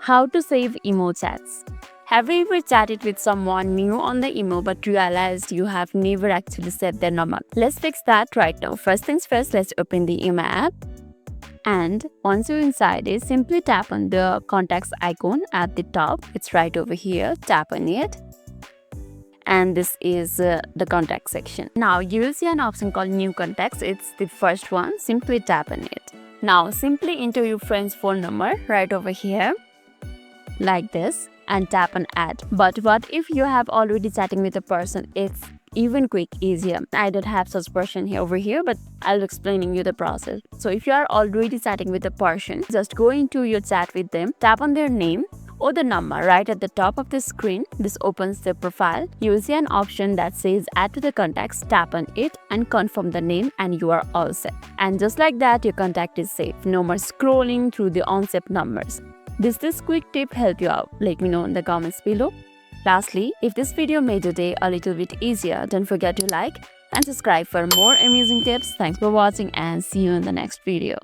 How to save emo chats. Have you ever chatted with someone new on the emo but realized you have never actually set their number? Let's fix that right now. First things first, let's open the emo app. And once you're inside it, simply tap on the contacts icon at the top. It's right over here. Tap on it. And this is the contact section. Now you will see an option called new contacts. It's the first one. Simply tap on it. Now simply enter your friend's phone number right over here, like this, and tap on add. But what if you have already chatting with a person? It's even easier. I don't have such person here over here, but I'll explaining you the process. So if you are already chatting with a person, just go into your chat with them, tap on their name or the number right at the top of the screen. This opens their profile. You will see an option that says add to the contacts. Tap on it and confirm the name and you are all set. And just like that, your contact is safe. No more scrolling through the unsaved numbers. Does this quick tip help you out? Let me know in the comments below. Lastly, if this video made your day a little bit easier, don't forget to like and subscribe for more amazing tips. Thanks for watching and see you in the next video.